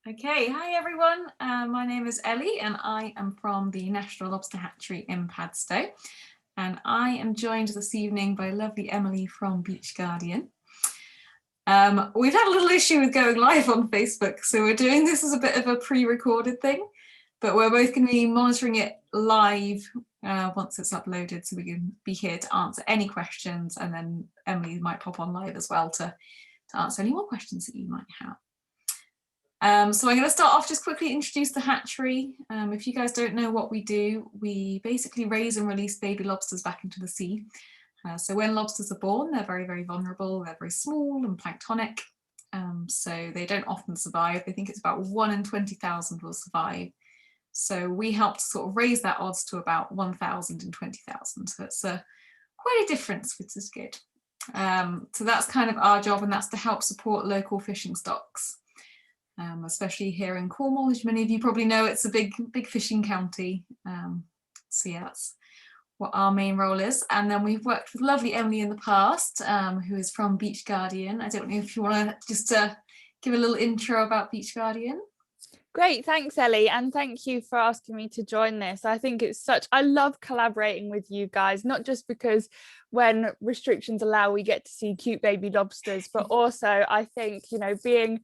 Okay, hi everyone. My name is Ellie and I am from the National Lobster Hatchery in Padstow. And I am joined this evening by lovely Emily from Beach Guardian. We've had a little issue with going live on Facebook, so we're doing this as a bit of a pre-recorded thing, but we're both going to be monitoring it live once it's uploaded, so we can be here to answer any questions, and then Emily might pop on live as well to answer any more questions that you might have. So I'm going to start off just quickly introduce the hatchery. If you guys don't know what we do, we basically raise and release baby lobsters back into the sea. So when lobsters are born, they're very, very vulnerable. They're very small and planktonic. So they don't often survive. They think it's about 1 in 20,000 will survive. So we help to sort of raise that odds to about 1,000 in 20,000. So it's quite a difference, which is good. So that's kind of our job, and that's to help support local fishing stocks. Especially here in Cornwall, as many of you probably know, it's a big fishing county. So yeah, that's what our main role is. And then we've worked with lovely Emily in the past, who is from Beach Guardian. I don't know if you want to just give a little intro about Beach Guardian. Great, thanks Ellie, and thank you for asking me to join this. I think I love collaborating with you guys, not just because when restrictions allow we get to see cute baby lobsters, but also I think, being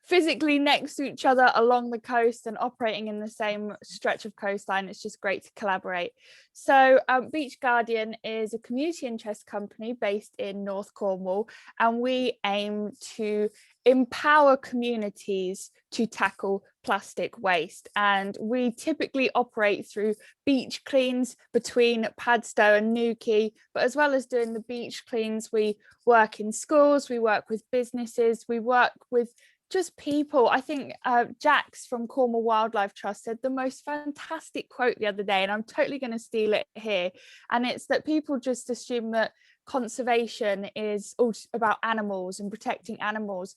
physically next to each other along the coast and operating in the same stretch of coastline, it's just great to collaborate. So Beach Guardian is a community interest company based in North Cornwall, and we aim to empower communities to tackle plastic waste, and we typically operate through beach cleans between Padstow and Newquay, but as well as doing the beach cleans, we work in schools, we work with businesses, we work with just people. I think Jax from Cornwall Wildlife Trust said the most fantastic quote the other day, and I'm totally going to steal it here, and it's that people just assume that conservation is all about animals and protecting animals.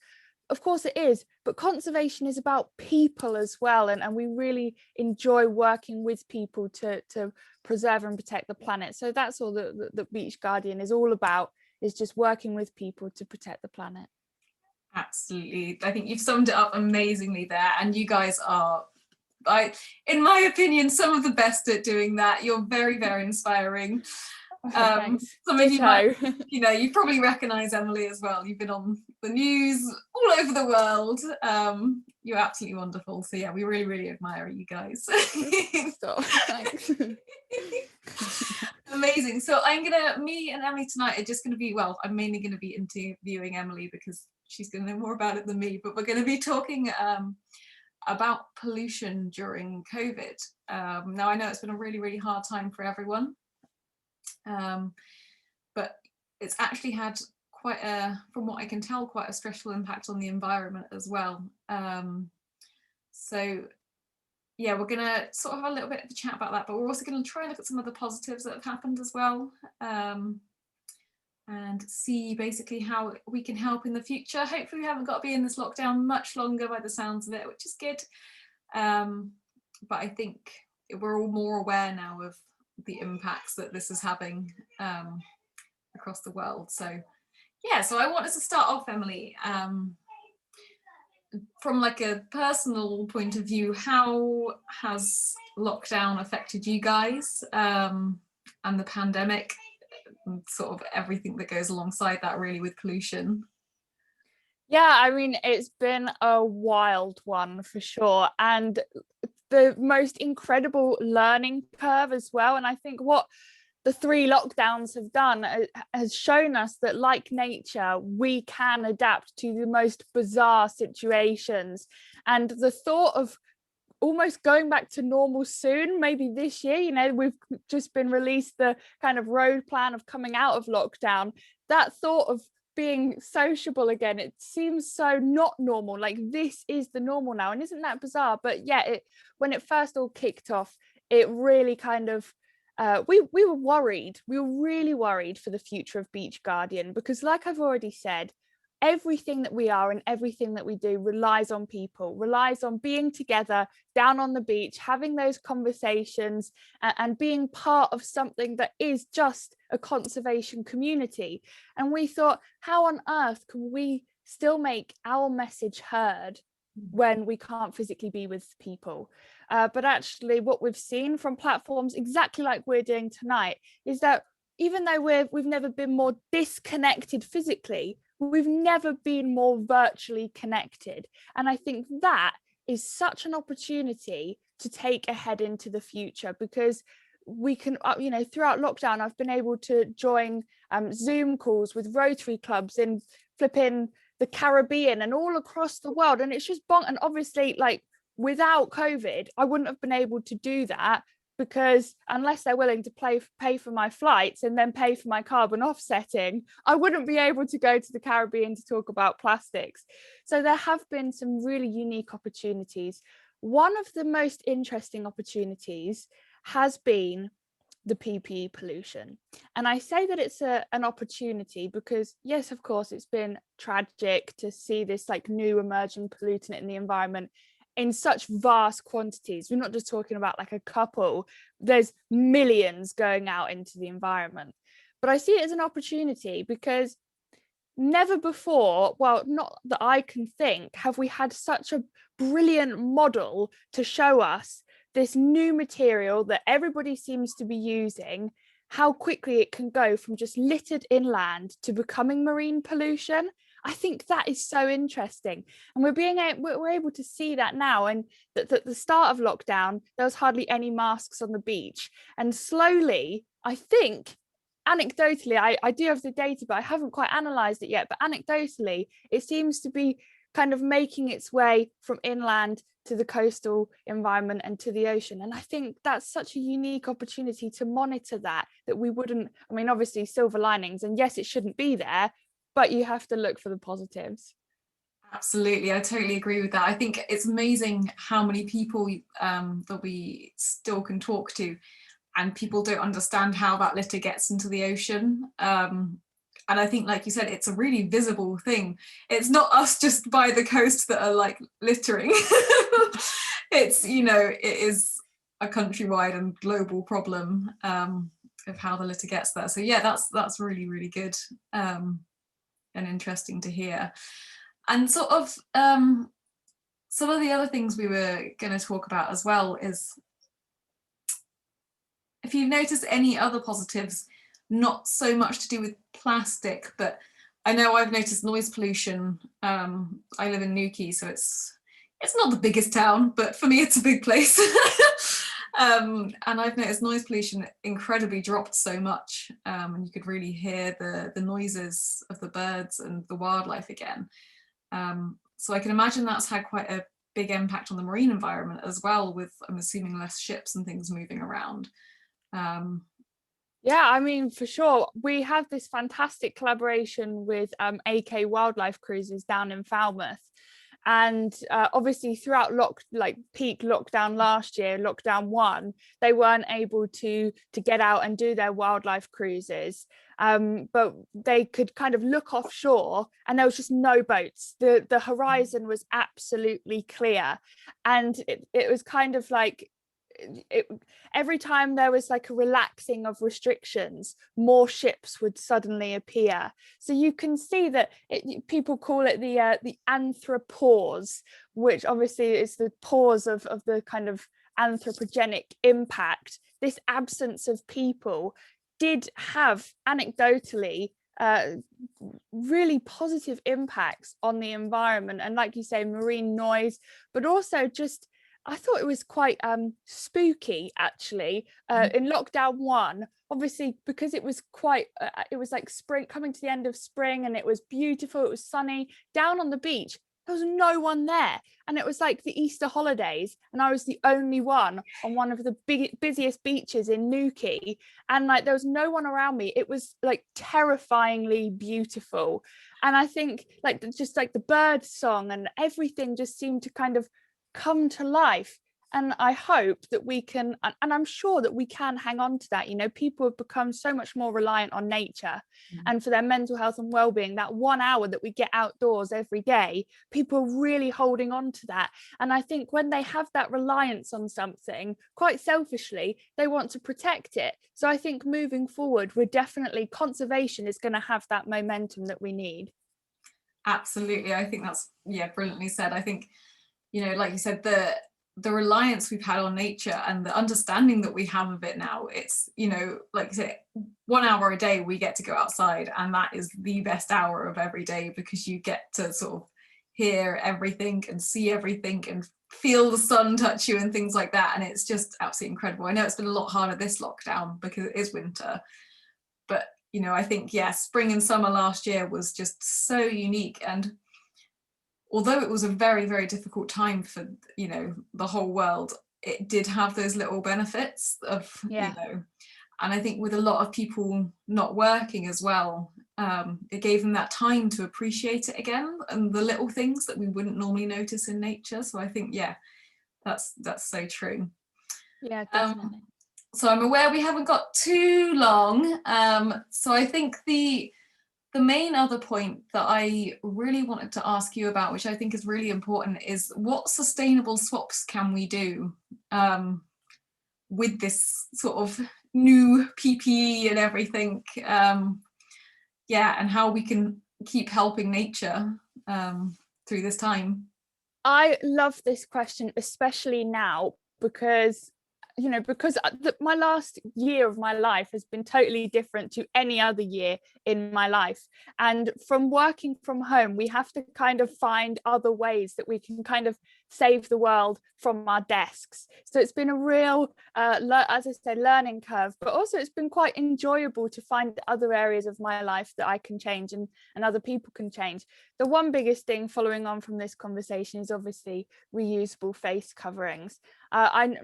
Of course it is, but conservation is about people as well, and we really enjoy working with people to preserve and protect the planet. So that's all the Beach Guardian is all about, is just working with people to protect the planet. Absolutely. I think you've summed it up amazingly there, and you guys are, in my opinion, some of the best at doing that. You're very, very inspiring. Thanks. Some of you might, you probably recognize Emily as well. You've been on the news all over the world. You're absolutely wonderful. So yeah, we really, really admire you guys. Stop. Thanks. Amazing. So me and Emily tonight are just going to be, well, I'm mainly going to be interviewing Emily because she's going to know more about it than me, but we're going to be talking about pollution during COVID. Now I know it's been a really, really hard time for everyone. But it's actually had from what I can tell, quite a stressful impact on the environment as well. So yeah, we're gonna sort of have a little bit of a chat about that, but we're also going to try and look at some of the positives that have happened as well, and see basically how we can help in the future. Hopefully we haven't got to be in this lockdown much longer by the sounds of it, which is good. But I think we're all more aware now of the impacts that this is having across the world. So yeah, so I wanted to start off, Emily, from like a personal point of view. How has lockdown affected you guys, and the pandemic, and sort of everything that goes alongside that, really, with pollution? Yeah, I mean, it's been a wild one for sure, and the most incredible learning curve as well. And I think what the 3 lockdowns have done has shown us that, like nature, we can adapt to the most bizarre situations. And the thought of almost going back to normal soon, maybe this year, we've just been released the kind of road plan of coming out of lockdown. That thought of being sociable again, it seems so not normal, like this is the normal now. And isn't that bizarre? But yeah, when it first all kicked off, it really kind of we were worried. We were really worried for the future of Beach Guardian, because like I've already said, everything that we are and everything that we do relies on people, relies on being together down on the beach, having those conversations, and being part of something that is just a conservation community. And we thought, how on earth can we still make our message heard when we can't physically be with people. But actually what we've seen from platforms exactly like we're doing tonight is that even though we've never been more disconnected physically, we've never been more virtually connected. And I think that is such an opportunity to take ahead into the future, because we can, you know, throughout lockdown, I've been able to join Zoom calls with Rotary clubs in flipping the Caribbean and all across the world. And it's just and obviously, like, without COVID, I wouldn't have been able to do that, because unless they're willing to pay for my flights and then pay for my carbon offsetting, I wouldn't be able to go to the Caribbean to talk about plastics. So there have been some really unique opportunities. One of the most interesting opportunities has been the PPE pollution. And I say that it's an opportunity because, yes, of course, it's been tragic to see this like new emerging pollutant in the environment in such vast quantities. We're not just talking about like a couple, there's millions going out into the environment. But I see it as an opportunity because never before, well, not that I can think, have we had such a brilliant model to show us this new material that everybody seems to be using, how quickly it can go from just littered inland to becoming marine pollution. I think that is so interesting, and we're able to see that now. And at the start of lockdown, there was hardly any masks on the beach, and slowly, I think, anecdotally, I do have the data, but I haven't quite analysed it yet. But anecdotally, it seems to be kind of making its way from inland to the coastal environment and to the ocean. And I think that's such a unique opportunity to monitor that we wouldn't, I mean, obviously silver linings, and yes, it shouldn't be there, but you have to look for the positives. Absolutely, I totally agree with that. I think it's amazing how many people that we still can talk to, and people don't understand how that litter gets into the ocean. And I think, like you said, it's a really visible thing. It's not us just by the coast that are like littering. It's, you know, it is a countrywide and global problem of how the litter gets there. So yeah, that's really, really good and interesting to hear. And sort of some of the other things we were going to talk about as well is if you've noticed any other positives, not so much to do with plastic, but I know I've noticed noise pollution. I live in Newquay, so it's not the biggest town, but for me it's a big place. And I've noticed noise pollution incredibly dropped so much, and you could really hear the noises of the birds and the wildlife again. So I can imagine that's had quite a big impact on the marine environment as well, with, I'm assuming, less ships and things moving around. Yeah, I mean, for sure. We have this fantastic collaboration with AK Wildlife Cruises down in Falmouth. And obviously throughout peak lockdown last year, lockdown 1, they weren't able to get out and do their wildlife cruises. But they could kind of look offshore and there was just no boats. The horizon was absolutely clear. And it was kind of like, every time there was like a relaxing of restrictions, more ships would suddenly appear. So you can see that people call it the anthropause, which obviously is the pause of the kind of anthropogenic impact. This absence of people did have anecdotally really positive impacts on the environment, and like you say, marine noise, but also just, I thought it was quite spooky actually. In lockdown 1, obviously, because it was quite, it was like spring, coming to the end of spring, and it was beautiful, it was sunny. Down on the beach, there was no one there. And it was like the Easter holidays, and I was the only one on one of the busiest beaches in Newquay. And like, there was no one around me. It was like terrifyingly beautiful. And I think like just like the bird song and everything just seemed to kind of come to life. And I hope that we can, and I'm sure that we can hang on to that. You know, people have become so much more reliant on nature, and for their mental health and well-being, that 1 hour that we get outdoors every day, people are really holding on to that. And I think when they have that reliance on something, quite selfishly, they want to protect it. So I think moving forward, conservation is going to have that momentum that we need. Absolutely, I think that's, yeah, brilliantly said. I think you know, like you said, the reliance we've had on nature and the understanding that we have of it now, it's, you know, like you said, 1 hour a day we get to go outside, and that is the best hour of every day, because you get to sort of hear everything and see everything and feel the sun touch you and things like that, and it's just absolutely incredible. I know it's been a lot harder this lockdown because it is winter, but you know, I think, yeah, spring and summer last year was just so unique. And although it was a very, very difficult time for, you know, the whole world, it did have those little benefits of, you Yeah. know, and I think with a lot of people not working as well, it gave them that time to appreciate it again, and the little things that we wouldn't normally notice in nature. So I think, yeah, that's so true. Yeah, Um, definitely. so I'm aware we haven't got too long. So I think the main other point that I really wanted to ask you about, which I think is really important, is what sustainable swaps can we do with this sort of new PPE and everything? Yeah, and how we can keep helping nature through this time. I love this question, especially now, because my last year of my life has been totally different to any other year in my life. And from working from home, we have to kind of find other ways that we can kind of save the world from our desks. So it's been a real, as I said, learning curve, but also it's been quite enjoyable to find other areas of my life that I can change and other people can change. The one biggest thing following on from this conversation is obviously reusable face coverings. I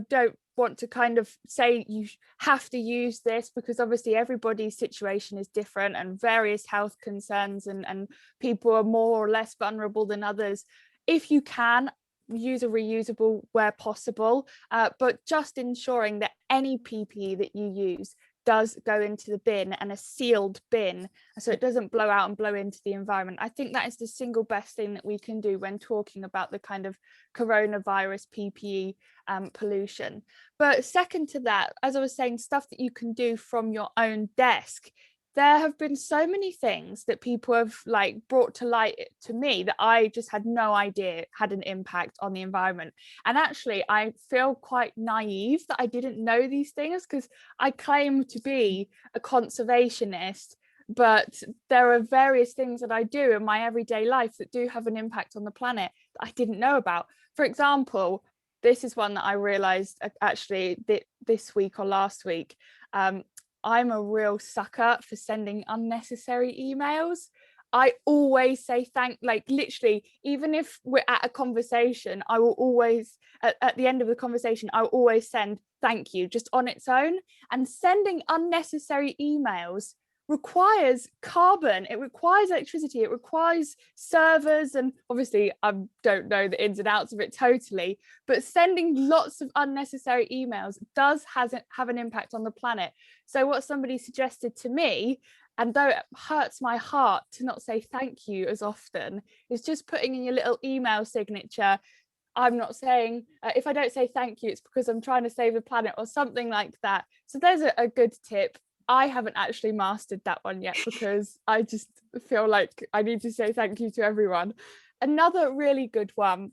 don't want to kind of say you have to use this, because obviously everybody's situation is different and various health concerns, and people are more or less vulnerable than others. If you can, use a reusable where possible, but just ensuring that any PPE that you use does go into the bin, and a sealed bin, so it doesn't blow out and blow into the environment. I think that is the single best thing that we can do when talking about the kind of coronavirus PPE pollution. But second to that, as I was saying, stuff that you can do from your own desk. There have been so many things that people have like brought to light to me that I just had no idea had an impact on the environment. And actually, I feel quite naive that I didn't know these things, because I claim to be a conservationist, but there are various things that I do in my everyday life that do have an impact on the planet that I didn't know about. For example, this is one that I realized actually this week or last week. I'm a real sucker for sending unnecessary emails. I always say like literally, even if we're at a conversation, I will always, at the end of the conversation, I will always send thank you just on its own. And sending unnecessary emails requires carbon, it requires electricity, it requires servers, and obviously I don't know the ins and outs of it totally, but sending lots of unnecessary emails does have an impact on the planet. So what somebody suggested to me, and though it hurts my heart to not say thank you as often, is just putting in your little email signature, I'm not saying, if I don't say thank you, it's because I'm trying to save the planet, or something like that. So there's a good tip. I haven't actually mastered that one yet, because I just feel like I need to say thank you to everyone. Another really good one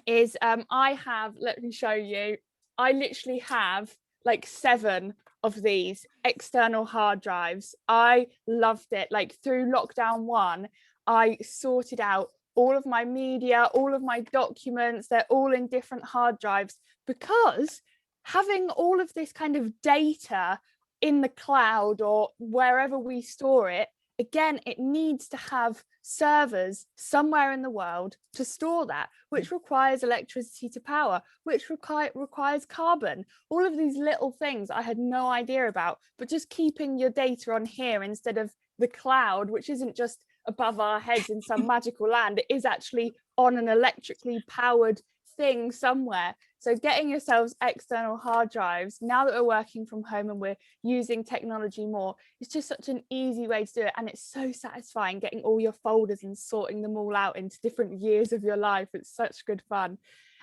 is I have, let me show you, I literally have like 7 of these external hard drives. I loved it. Like through lockdown 1, I sorted out all of my media, all of my documents, they're all in different hard drives, because having all of this kind of data in the cloud or wherever we store it, again, it needs to have servers somewhere in the world to store that, which requires electricity to power, which requires carbon. All of these little things I had no idea about, but just keeping your data on here instead of the cloud, which isn't just above our heads in some magical land, it is actually on an electrically powered thing somewhere. So getting yourselves external hard drives, now that we're working from home and we're using technology more, it's just such an easy way to do it. And it's so satisfying getting all your folders and sorting them all out into different years of your life. It's such good fun.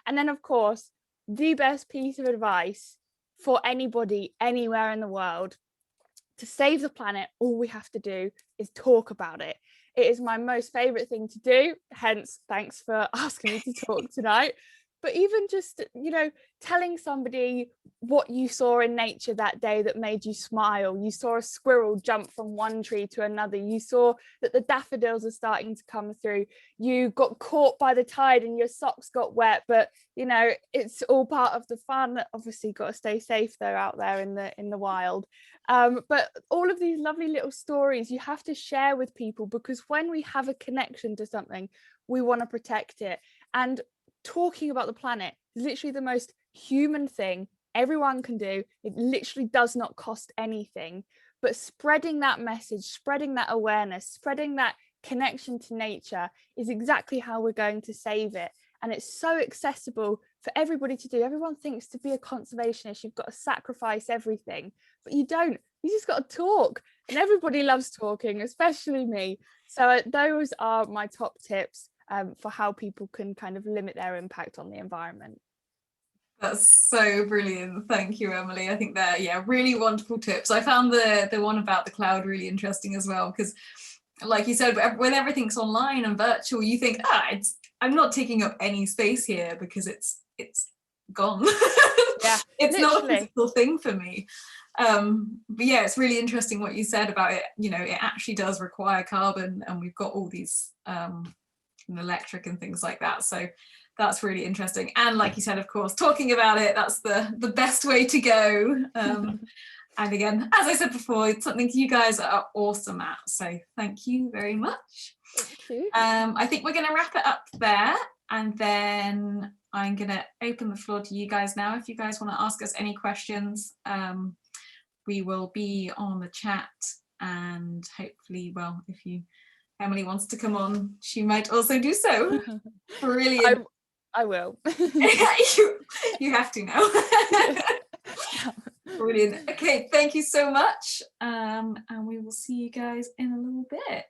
And then of course, the best piece of advice for anybody anywhere in the world: to save the planet, all we have to do is talk about it. It is my most favorite thing to do, hence thanks for asking me to talk tonight. But even just, you know, telling somebody what you saw in nature that day that made you smile. You saw a squirrel jump from one tree to another. You saw that the daffodils are starting to come through. You got caught by the tide and your socks got wet, but you know, it's all part of the fun. Obviously got to stay safe though out there in the wild. But all of these lovely little stories you have to share with people, because when we have a connection to something, we want to protect it. And talking about the planet is literally the most human thing everyone can do. It literally does not cost anything, but spreading that message, spreading that awareness, spreading that connection to nature is exactly how we're going to save it. And it's so accessible for everybody to do. Everyone thinks to be a conservationist you've got to sacrifice everything, but you don't. You just got to talk, and everybody loves talking, especially me. So those are my top tips for how people can kind of limit their impact on the environment. That's so brilliant. Thank you, Emily. I think they're, yeah, really wonderful tips. I found the one about the cloud really interesting as well, because like you said, when everything's online and virtual, you think, I'm not taking up any space here because it's gone. Yeah, it's literally not a physical thing for me. But yeah, it's really interesting what you said about it. You know, it actually does require carbon, and we've got all these electric and things like that. So that's really interesting. And like you said, of course, talking about it, that's the best way to go. And again, as I said before, it's something you guys are awesome at. So thank you very much. Thank you. I think we're going to wrap it up there, and then I'm going to open the floor to you guys now. If you guys want to ask us any questions, we will be on the chat, and hopefully, well, if Emily wants to come on, she might also do so. Brilliant. I will. you have to now. Brilliant. Okay, thank you so much. And we will see you guys in a little bit.